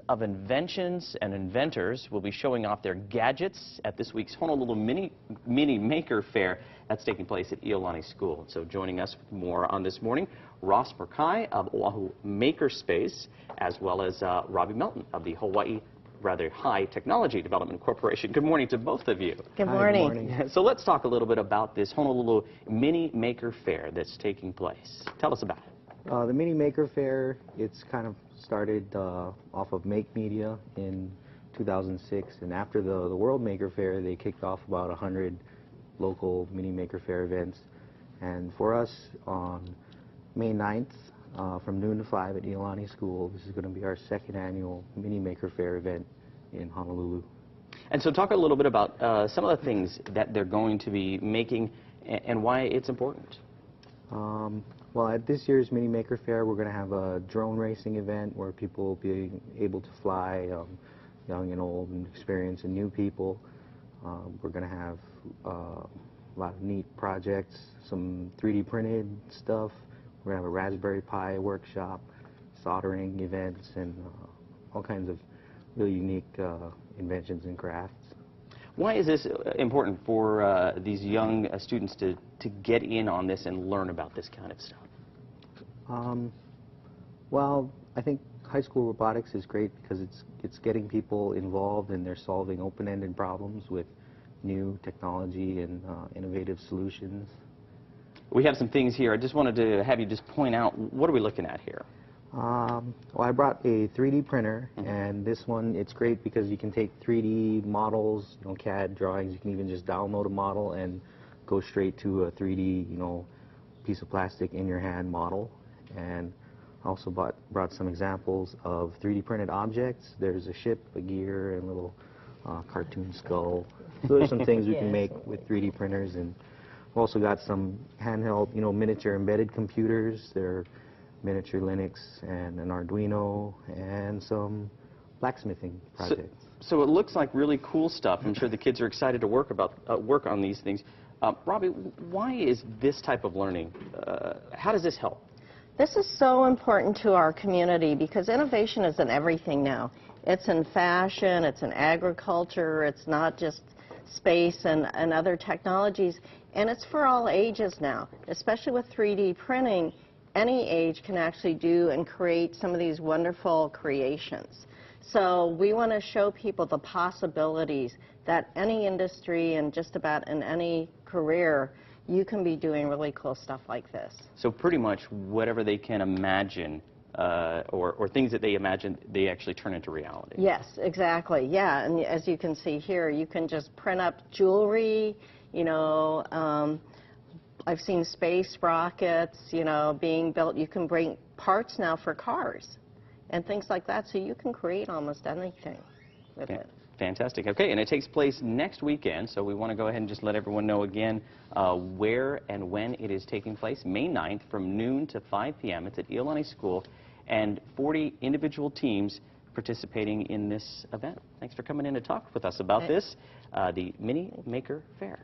of inventions and inventors will be showing off their gadgets at this week's Honolulu Mini Maker Fair that's taking place at Iolani School. So joining us with more on this morning, Ross Murkai of Oahu Makerspace, as well as Robbie Melton of the Hawaii High Technology Development Corporation. Good morning to both of you. Good morning. Hi, good morning. So let's talk a little bit about this Honolulu Mini Maker Fair that's taking place. Tell us about it. The Mini Maker Fair, it's kind of started off of Make Media in 2006, and after the World Maker Fair, they kicked off about 100 local Mini Maker Fair events. And for us, on May 9th, from noon to 5 at Iolani School, this is going to be our second annual Mini Maker Fair event in Honolulu. And so talk a little bit about some of the things that they're going to be making and why it's important. Well, at this year's Mini Maker Fair, we're going to have a drone racing event where people will be able to fly, young and old, and experience, and new people. We're going to have a lot of neat projects, some 3D printed stuff. We're going to have a Raspberry Pi workshop, soldering events, and all kinds of really unique inventions and crafts. Why is this important for these young students to get in on this and learn about this kind of stuff? Well, I think high school robotics is great because it's getting people involved and they're solving open-ended problems with new technology and innovative solutions. We have some things here. I just wanted to have you just point out, what are we looking at here? Well, I brought a 3D printer, and this one, it's great because you can take 3D models, CAD drawings. You can even just download a model and go straight to a 3D, piece of plastic in your hand model. And I also brought some examples of 3D printed objects. There's a ship, a gear, and a little cartoon skull. So there's some things we can make with 3D printers. And we've also got some handheld, miniature embedded computers. They're miniature Linux and an Arduino and some blacksmithing projects. So it looks like really cool stuff. I'm sure the kids are excited to work on these things. Robbie, why is this type of learning, how does this help? This is so important to our community because innovation is in everything now. It's in fashion, it's in agriculture, it's not just space and other technologies, and it's for all ages now, especially with 3D printing. Any age can actually do and create some of these wonderful creations. So we want to show people the possibilities that any industry and just about in any career, you can be doing really cool stuff like this. So pretty much whatever they can imagine or things that they imagine, they actually turn into reality. Yes, exactly. Yeah, and as you can see here, you can just print up jewelry, I've seen space rockets, being built. You can bring parts now for cars and things like that, so you can create almost anything with it. Fantastic. Okay, and it takes place next weekend, so we want to go ahead and just let everyone know again where and when it is taking place. May 9th from noon to 5 p.m. It's at Iolani School, and 40 individual teams participating in this event. Thanks for coming in to talk with us about this, the Mini Maker Fair.